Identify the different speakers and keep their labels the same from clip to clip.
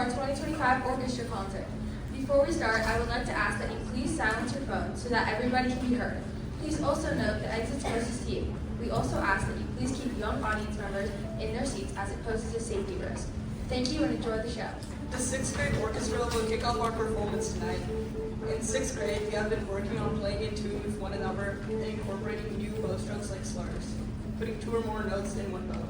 Speaker 1: 2025 orchestra concert. Before we start, I would like to ask that you please silence your phones so that everybody can be heard. Please also note the exits closest to you. We also ask that you please keep young audience members in their seats as it poses a safety risk. Thank you and enjoy the show.
Speaker 2: The 6th grade orchestra will kick off our performance tonight. In 6th grade, we have been working on playing in tune with one another and incorporating new bow strokes like slurs, putting 2 or more notes in one bow.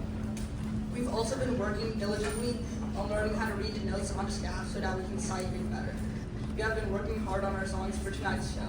Speaker 2: We've also been working diligently on learning how to read the notes on staff so that we can sight read better. We have been working hard on our songs for tonight's show.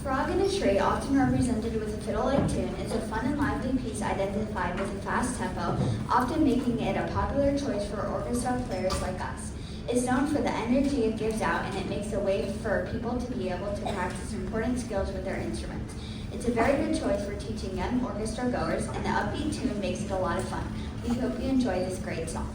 Speaker 3: Frog in a Tree, often represented with a fiddle-like tune, is a fun and lively piece identified with a fast tempo, often making it a popular choice for orchestra players like us. It's known for the energy it gives out, and it makes a way for people to be able to practice important skills with their instruments. It's a very good choice for teaching young orchestra goers, and the upbeat tune makes it a lot of fun. We hope you enjoy this great song.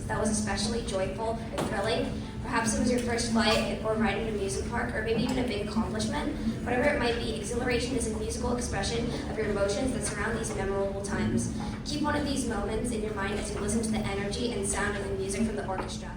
Speaker 4: That was especially joyful and thrilling. Perhaps it was your first flight or ride in an amusement park, or maybe even a big accomplishment. Whatever it might be, exhilaration is a musical expression of your emotions that surround these memorable times. Keep one of these moments in your mind as you listen to the energy and sound of the music from the orchestra.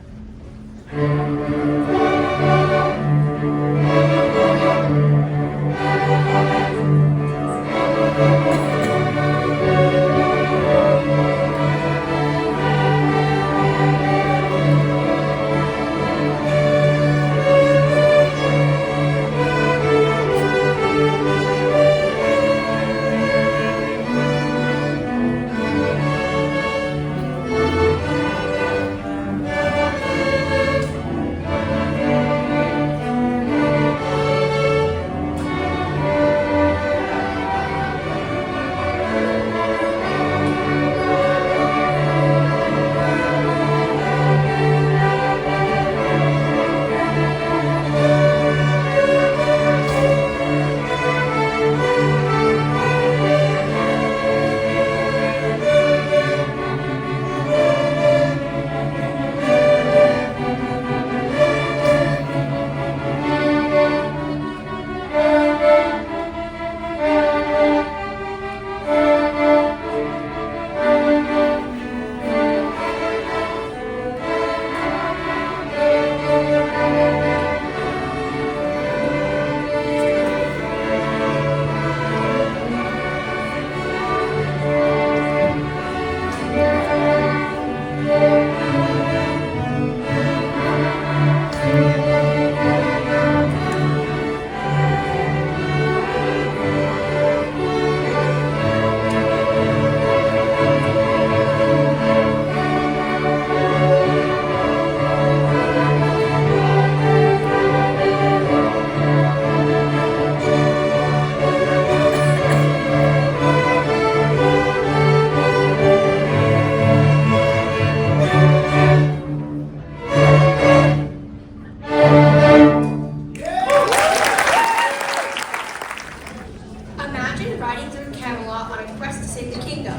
Speaker 5: riding through Camelot on a quest to save the kingdom.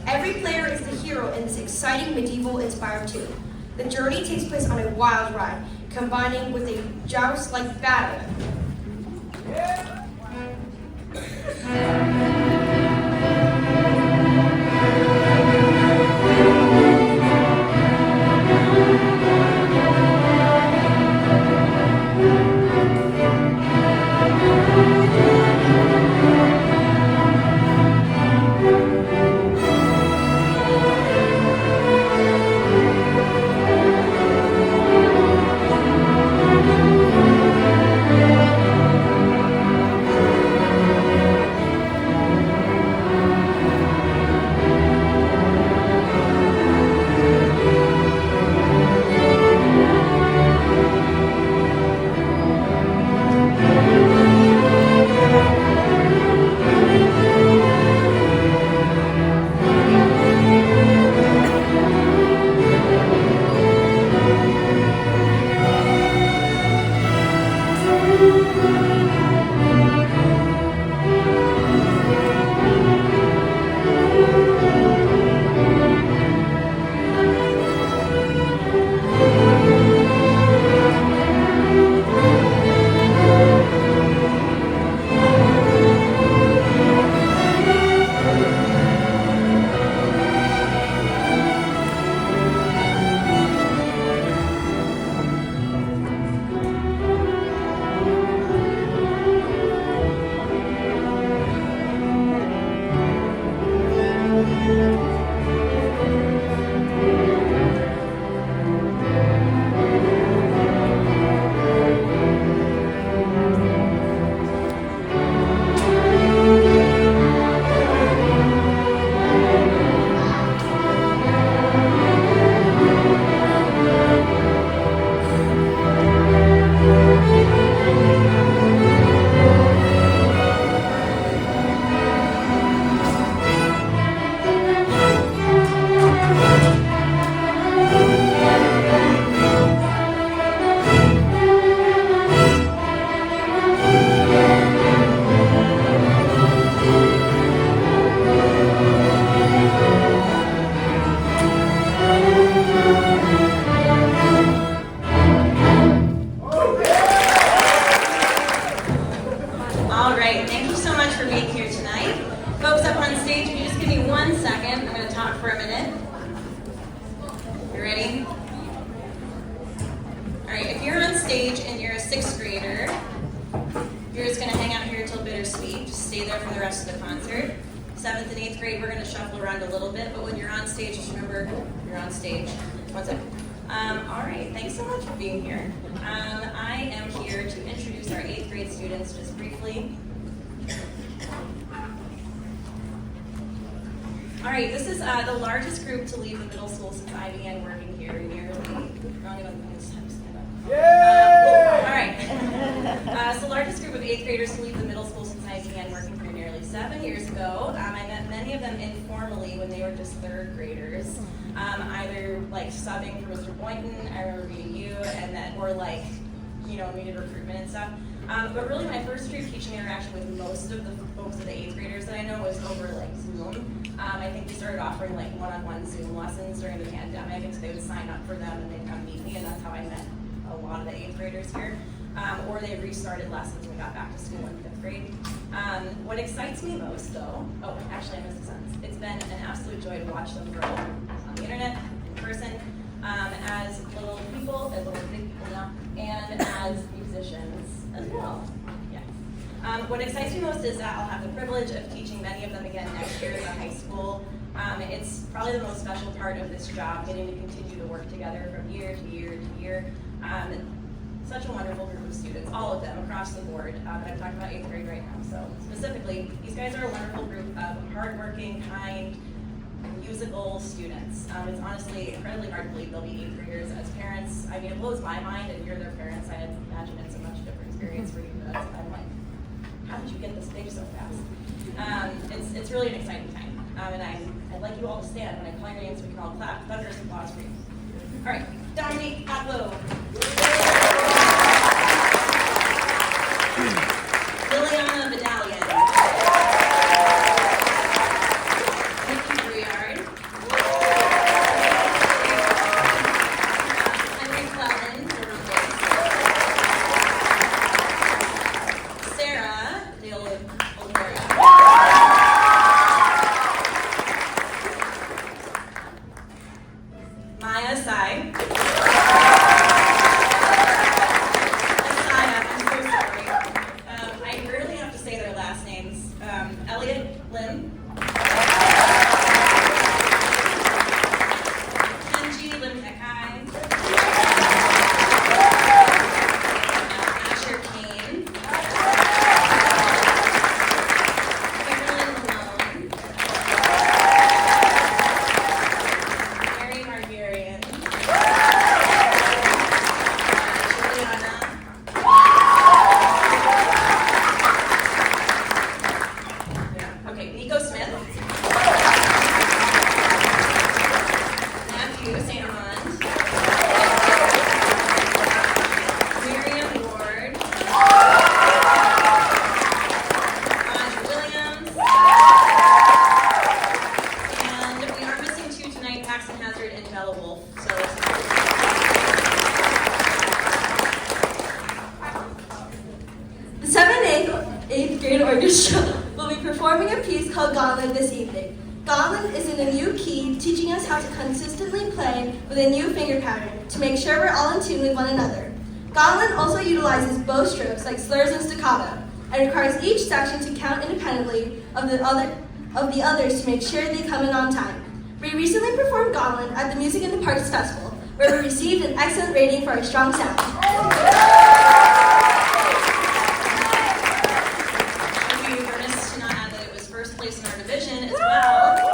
Speaker 5: Every player is the hero in this exciting medieval-inspired tune. The journey takes place on a wild ride, combining with a joust-like battle.
Speaker 6: Just briefly. All right, this is the largest group to leave the middle school since I began working here nearly. Wrong about this time, stand up. All right. It's the largest group of 8th graders to leave the middle school since I began working here nearly 7 years ago. I met many of them informally when they were just 3rd graders, either like subbing for Mr. Boynton, I remember meeting you, and then, or like, you know, we did recruitment and stuff. But really my first true teaching interaction with most of the folks of the 8th graders that I know was over like Zoom. I think we started offering like one-on-one Zoom lessons during the pandemic, and so they would sign up for them and they'd come meet me, and that's how I met a lot of the 8th graders here. Or they restarted lessons when we got back to school in 5th grade. What excites me most though, oh, actually I missed a sentence. It's been an absolute joy to watch them grow on the internet, in person, as little people, as little big people now, and as musicians as well. Yes. What excites me most is that I'll have the privilege of teaching many of them again next year in the high school. It's probably the most special part of this job, getting to continue to work together from year to year to year. Such a wonderful group of students, all of them across the board. But I'm talking about 8th grade right now. So specifically, these guys are a wonderful group of hardworking, kind, musical students. It's honestly incredibly hard to believe they'll be 8th graders as parents. I mean, it blows my mind, and you're their parents. I imagine it's a much different experience for you, but I'm like, how did you get this big so fast? It's really an exciting time. And I'd like you all to stand when I call your names so we can all clap. Thunderous applause for you. All right, Dominique Patlow. Liliana Medallion. Lim. Kenji Lim Kekai. Asher Kane. Kimberly Malone. Mary Margarian. Juliana. Okay, Nico Smith. Matthew St. Amand. Miriam Ward. Roger Williams. And we are missing two tonight, Paxton Hazard and Bella Wolf. So
Speaker 7: The 7th and 8th grade orchestra will be performing a piece called Gauntlet this evening. Gauntlet is in a new key, teaching us how to consistently play with a new finger pattern to make sure we're all in tune with one another. Gauntlet also utilizes bow strokes like slurs and staccato, and requires each section to count independently of the others to make sure they come in on time. We recently performed Gauntlet at the Music in the Parks Festival, where we received an excellent rating for our strong sound.
Speaker 6: I'd be remiss to not add that it was first place in our division as well.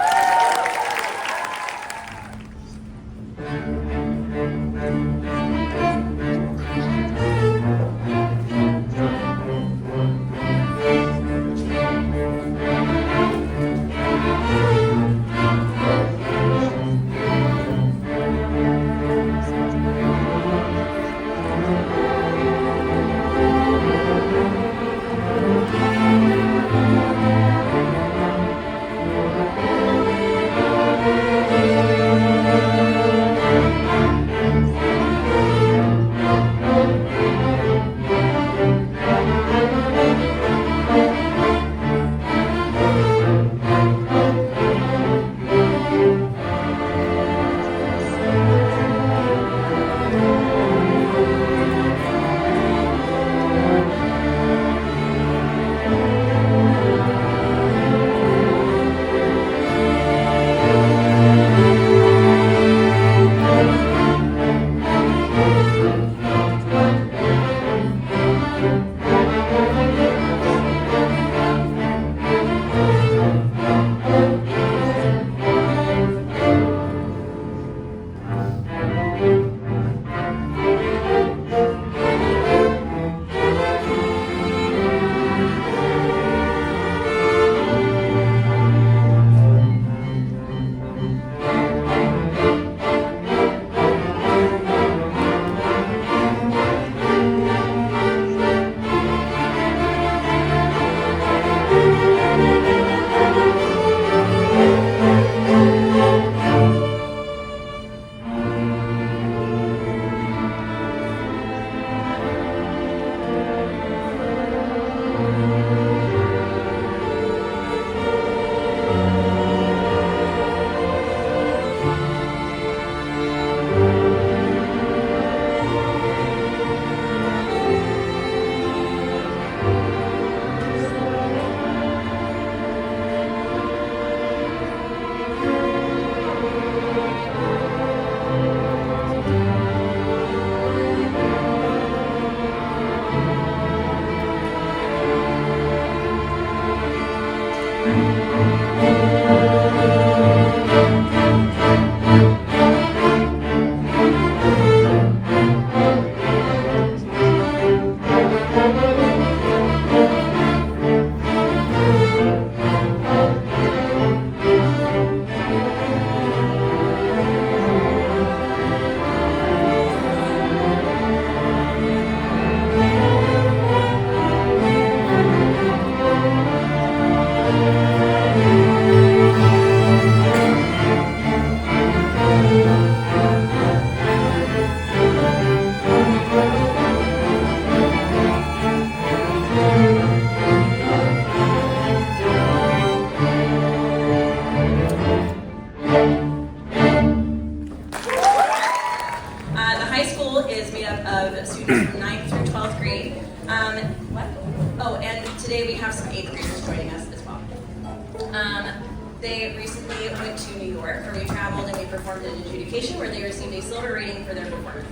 Speaker 6: They recently went to New York, where we traveled and we performed an adjudication where they received a silver rating for their performance.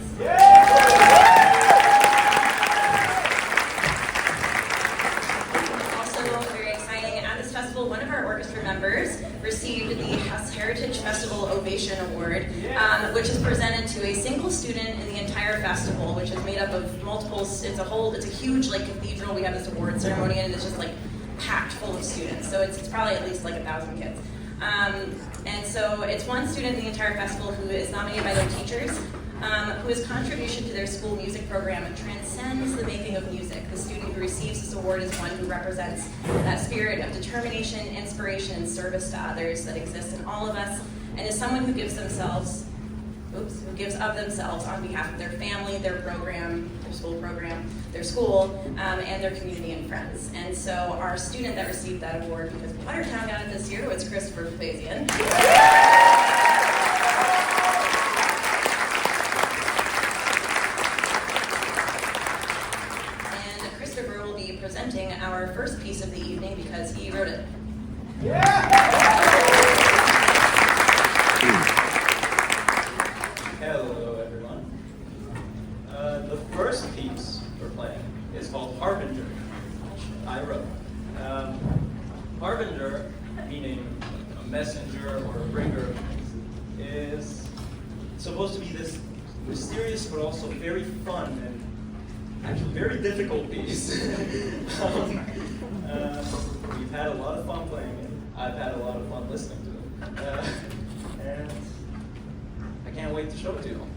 Speaker 6: Also very exciting, at this festival, one of our orchestra members received the Heritage Festival Ovation Award, which is presented to a single student in the entire festival, which is made up of multiples. It's a huge like cathedral. We have this award ceremony, and it's just like packed full of students. So it's probably at least like 1,000 kids. And so it's one student in the entire festival who is nominated by their teachers, whose contribution to their school music program transcends the making of music. The student who receives this award is one who represents that spirit of determination, inspiration, and service to others that exists in all of us, and is someone who gives of themselves on behalf of their family, their program, their school program, their school, and their community and friends. And so our student that received that award, because Watertown got it this year, was Christopher Papazian. And Christopher will be presenting our first piece of the evening because he wrote it.
Speaker 8: Hello, everyone. The first piece we're playing is called Harbinger, which I wrote. Harbinger, meaning a messenger or a bringer of things, is supposed to be this mysterious but also very fun and actually very difficult piece. We've had a lot of fun playing it. I've had a lot of fun listening to it. And I can't wait to show it to you all.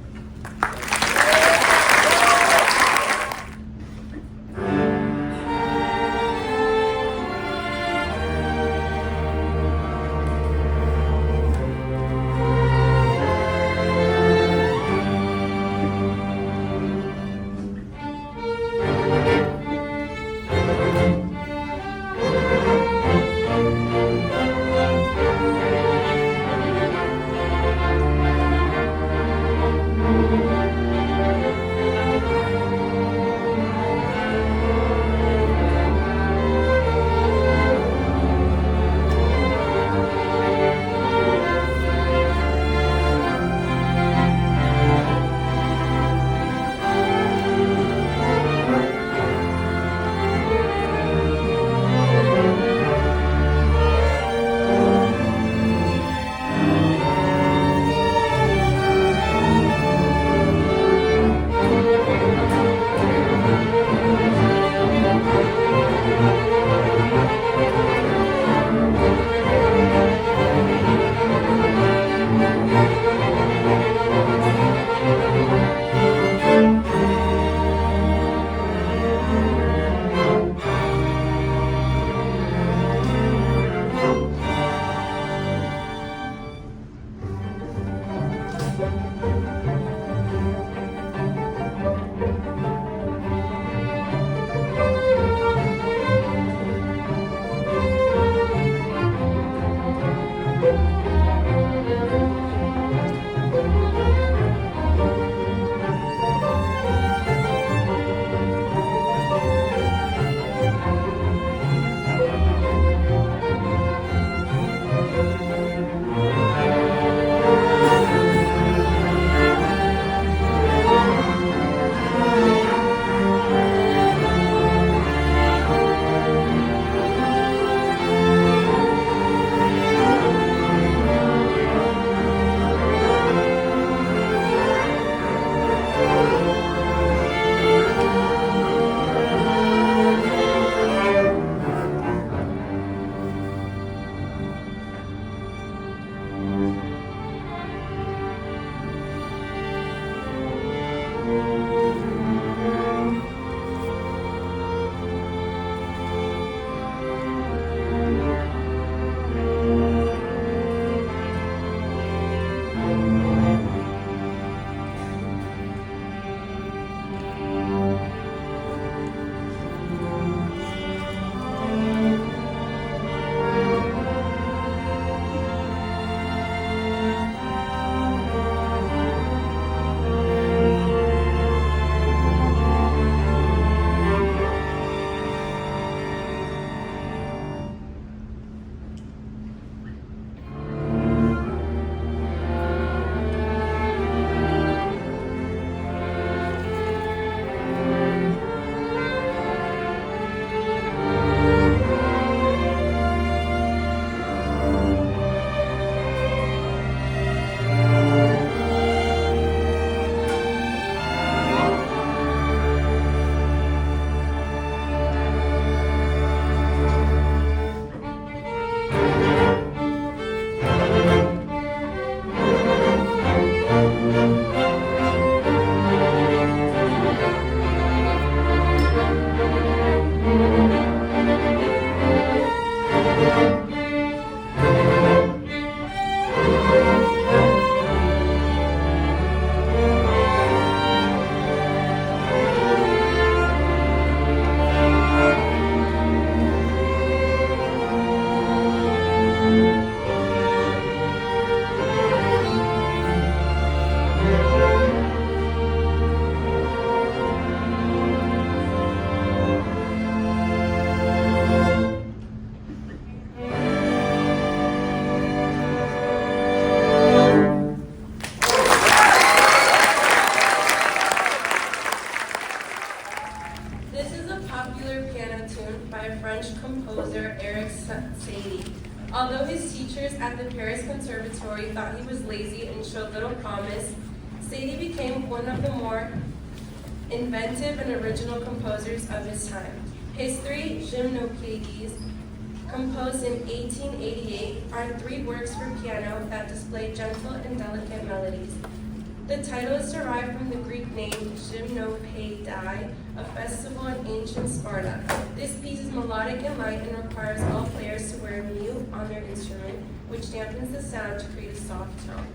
Speaker 9: Although his teachers at the Paris Conservatory thought he was lazy and showed little promise, Sadie became one of the more inventive and original composers of his time. His three gymnopédies, composed in 1888, are three works for piano that display gentle and delicate melodies. The title is derived from the Greek name Gymnopédie, a festival in ancient Sparta. This piece is melodic and light and requires all players to wear a mute on their instrument, which dampens the sound to create a soft tone.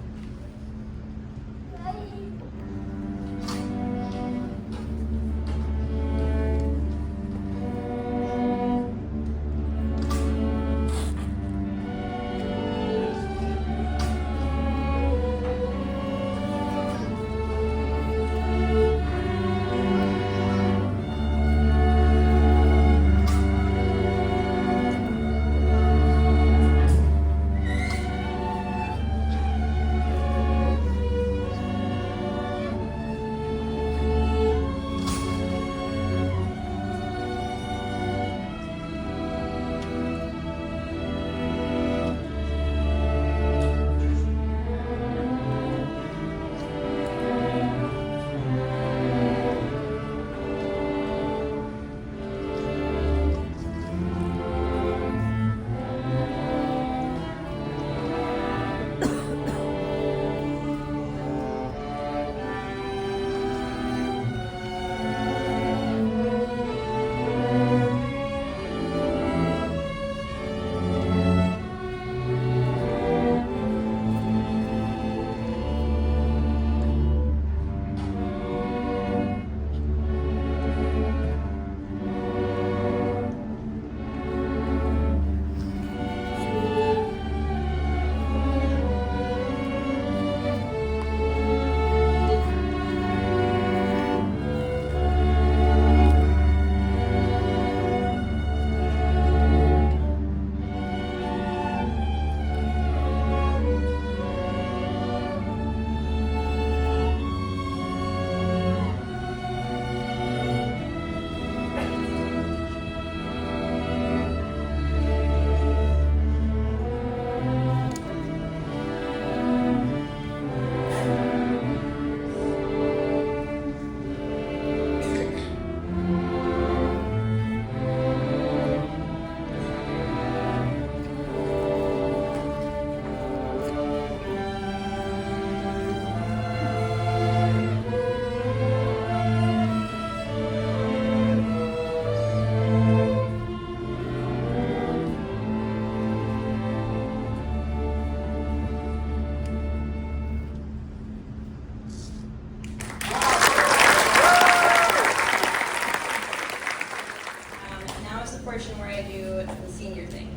Speaker 6: Portion where I do the senior thing.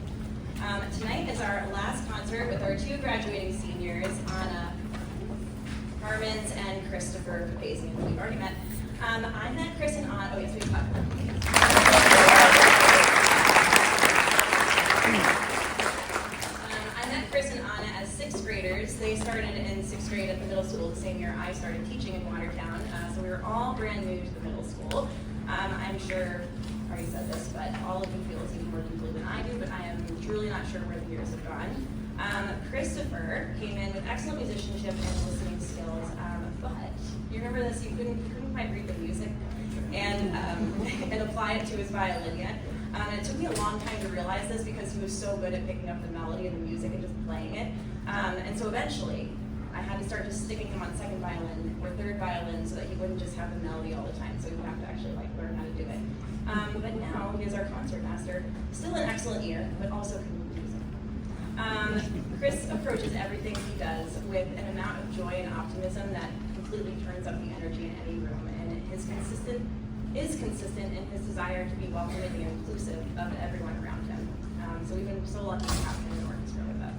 Speaker 6: Tonight is our last concert with our two graduating seniors, Anna Harmons and Christopher Papazian, who we've already met. I met Chris and Anna. Oh yes, we've talked. I met Chris and Anna as sixth graders. They started in sixth grade at the middle school the same year I started teaching in Watertown. So we were all brand new to the middle school. I'm sure I already said this, but all of you feel this even more deeply than I do, but I am truly not sure where the years have gone. Christopher came in with excellent musicianship and listening skills, but you remember this, he couldn't quite read the music and apply it to his violin yet. And it took me a long time to realize this because he was so good at picking up the melody and the music and just playing it. And so eventually, I had to start just sticking him on second violin or third violin so that he wouldn't just have the melody all the time, so he would have to actually learn how to do it. But now he is our concertmaster, still an excellent ear, but also can read music. Chris approaches everything he does with an amount of joy and optimism that completely turns up the energy in any room, and is consistent in his desire to be welcoming and inclusive of everyone around him. So we've been so lucky to have him in the orchestra with us.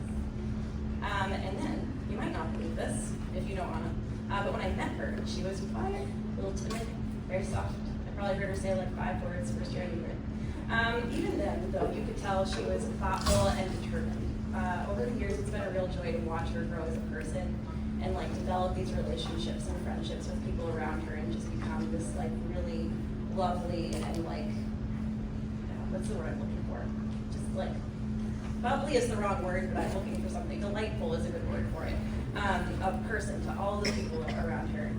Speaker 6: And then, you might not believe this if you know Anna, but when I met her, she was quiet, a little timid, very soft. I probably heard her say 5 words first year I knew her. Even then, though, you could tell she was thoughtful and determined. Over the years, it's been a real joy to watch her grow as a person and develop these relationships and friendships with people around her, and just become this really lovely and what's the word I'm looking for? Just bubbly is the wrong word, but I'm looking for something. Delightful is a good word for it. A person to all the people around her.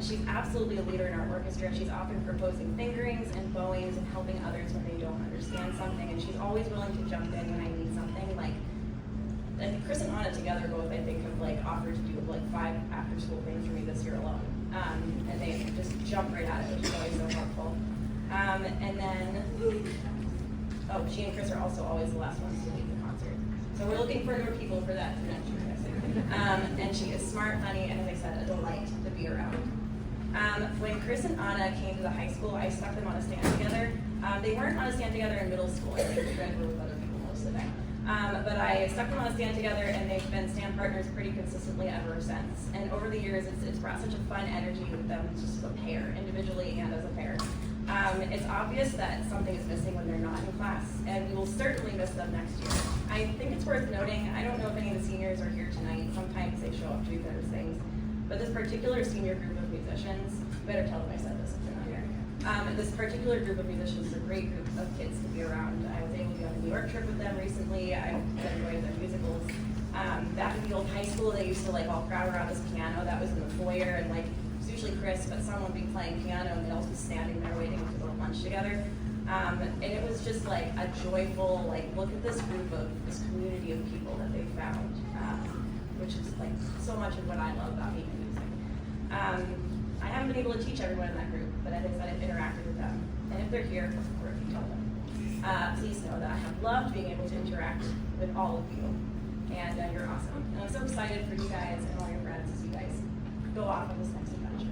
Speaker 6: She's absolutely a leader in our orchestra. She's often proposing fingerings and bowings and helping others when they don't understand something. And she's always willing to jump in when I need something. Like, and Chris and Anna together both, I think, have like offered to do like 5 after-school things for me this year alone. And they just jump right at it, which is always so helpful. And then, she and Chris are also always the last ones to leave the concert. So we're looking for more people for that for next year, and she is smart, funny, and as I said, a delight to be around. When Chris and Anna came to the high school, I stuck them on a stand together. They weren't on a stand together in middle school. I think they were with other people most of the time. But I stuck them on a stand together, and they've been stand partners pretty consistently ever since. And over the years, it's brought such a fun energy with them, just as a pair, individually and as a pair. It's obvious that something is missing when they're not in class, and we will certainly miss them next year. I think it's worth noting, I don't know if any of the seniors are here tonight. Sometimes they show up to do those things. But this particular senior group of musicians, better tell them I said this if they're not here. This particular group of musicians is a great group of kids to be around. I was able to go on a New York trip with them recently. I've been going to their musicals. Back in the old high school, they used to like all crowd around this piano that was in the foyer, and like it was usually Chris, but someone would be playing piano and they'd also be standing there waiting to go to lunch together. And it was just like a joyful, like, look at this group of, this community of people that they found, which is like so much of what I love about being in music. I haven't been able to teach everyone in that group, but as I said, I've interacted with them. And if they're here, or if you tell them, please know that I have loved being able to interact with all of you. And you're awesome. And I'm so excited for you guys and all your friends as you guys go off on this next adventure.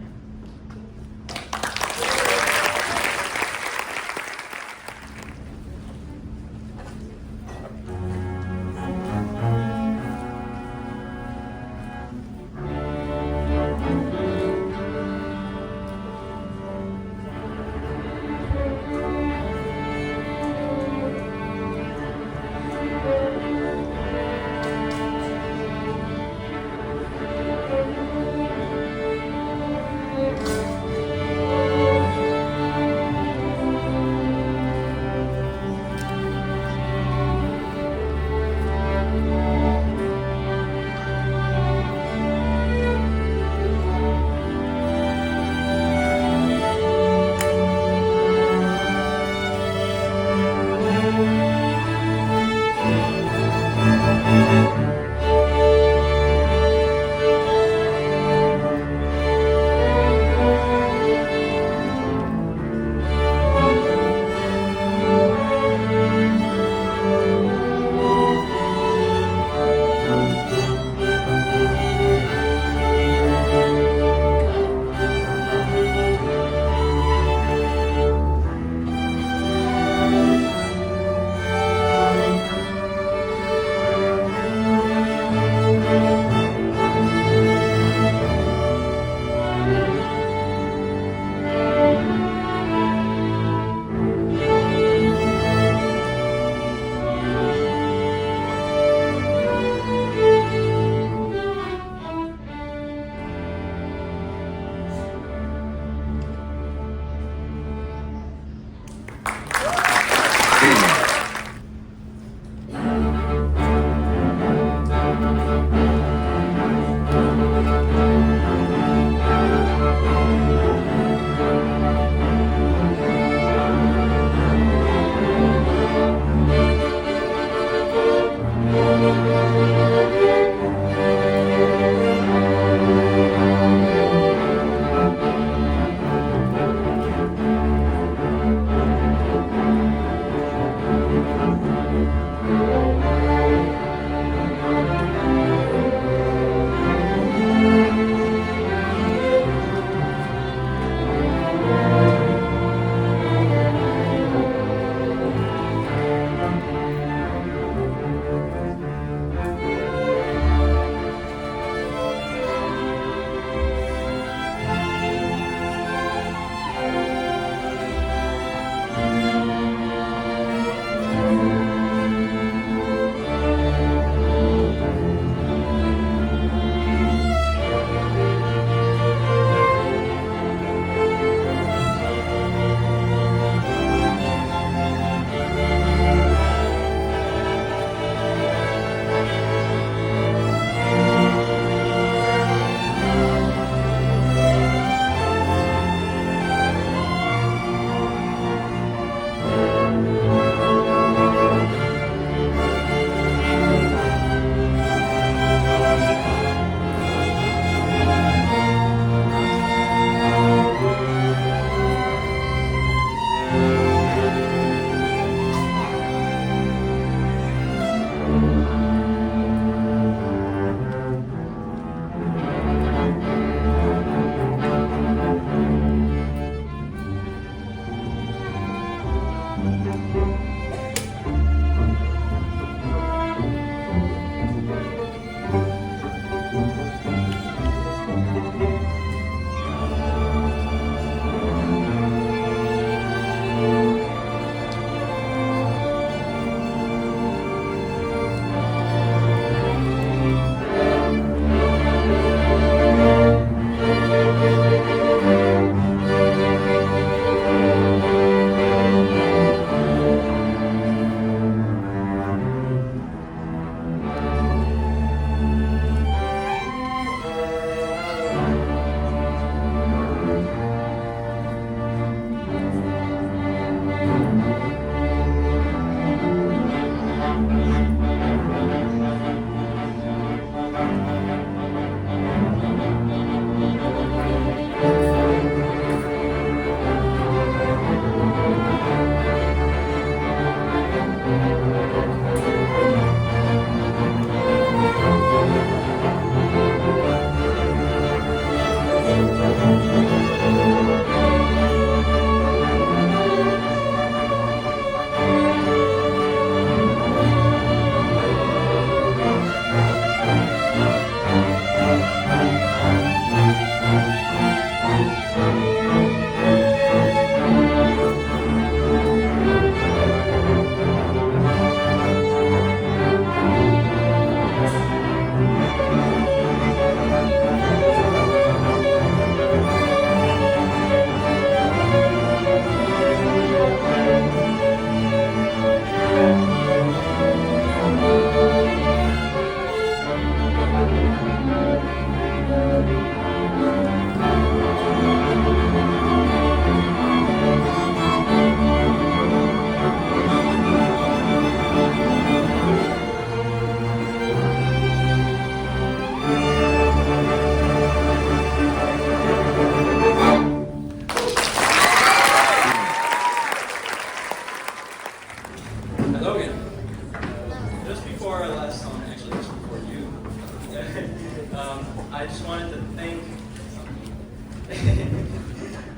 Speaker 8: I just wanted to thank.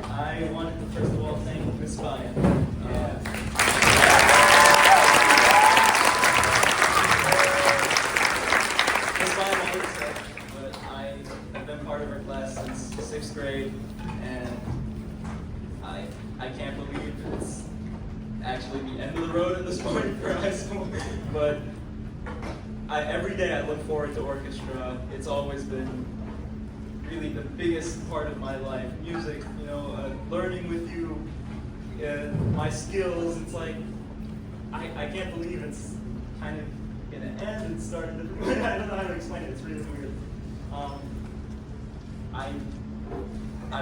Speaker 8: I wanted to first of all thank Miss Ryan. Miss Ryan always said, but I have been part of her class since 6th grade, and I can't believe it's actually the end of the road at this point for high school. But every day I look forward to orchestra. It's always been really the biggest part of my life. Music, learning with you, my skills. It's like I can't believe it's kind of gonna end and start. I don't know how to explain it. It's really weird. I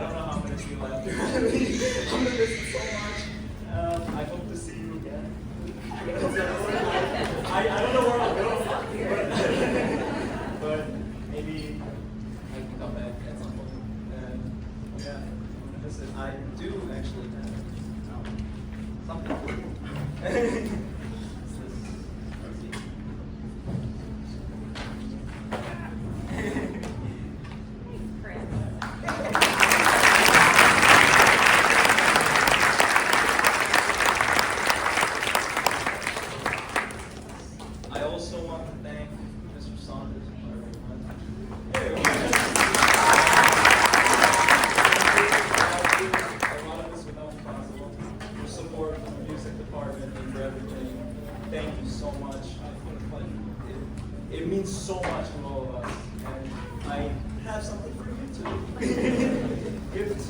Speaker 8: don't know how I'm gonna feel after. I'm gonna miss it so much. I hope to see you again. I don't know where I'll go, but maybe I can come back at some point. And yeah, I'm gonna miss it. I do actually have something for you. I also want to thank Mr. Saunders. A lot of this would not be possible. Your support from the music department and for everything. Thank you so much. It means so much to all of us. And I have something for you too. Gift.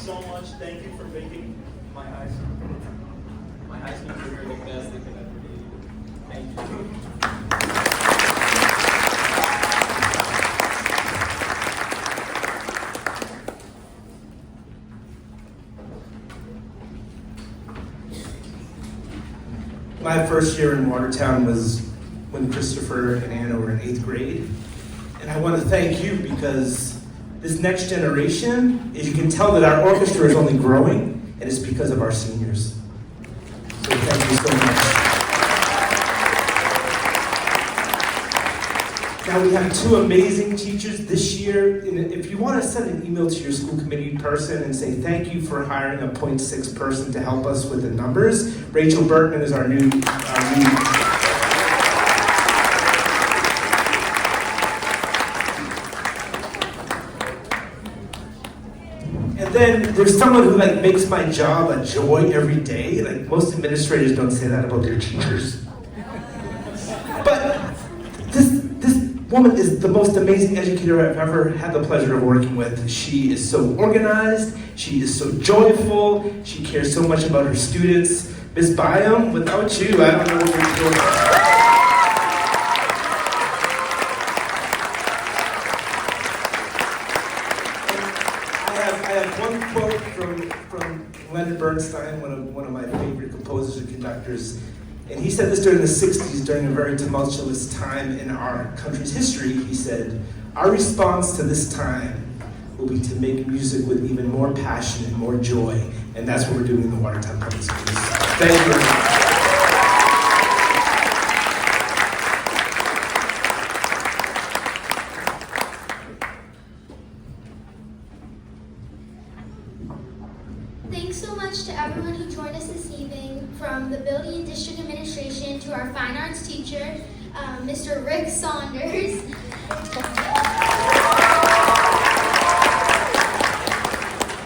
Speaker 8: So much. Thank you for making my high school career the best it could ever be. Thank you.
Speaker 10: My first year in Watertown was when Christopher and Anna were in 8th grade. And I want to thank you because this next generation, as you can tell that our orchestra is only growing, and it's because of our seniors. So thank you so much. Now we have 2 amazing teachers this year. And if you want to send an email to your school committee person and say thank you for hiring a 0.6 person to help us with the numbers, Rachel Burtman is our new And then there's someone who makes my job a joy every day. Most administrators don't say that about their teachers. But this woman is the most amazing educator I've ever had the pleasure of working with. She is so organized. She is so joyful. She cares so much about her students. Ms. Byam, without you, I don't know what we're doing. I have one quote from Leonard Bernstein, one of my favorite composers and conductors. And he said this during the 60s, during a very tumultuous time in our country's history. He said, "Our response to this time will be to make music with even more passion and more joy." And that's what we're doing in the Watertown Public Schools. Thank you very much.
Speaker 11: Thanks so much to everyone who joined us this evening, from the Building and District Administration to our fine arts teacher, Mr. Rick Saunders.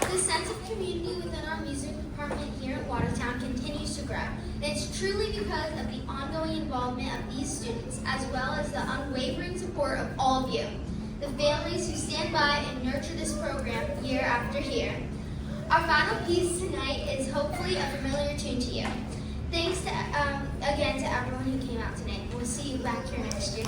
Speaker 11: The sense of community within our music department here at Watertown continues to grow. And it's truly because of the ongoing involvement of these students, as well as the unwavering support of all of you, the families who stand by and nurture this program year after year. Our final piece tonight is hopefully a familiar tune to you. Thanks again to everyone who came out tonight. We'll see you back here next year.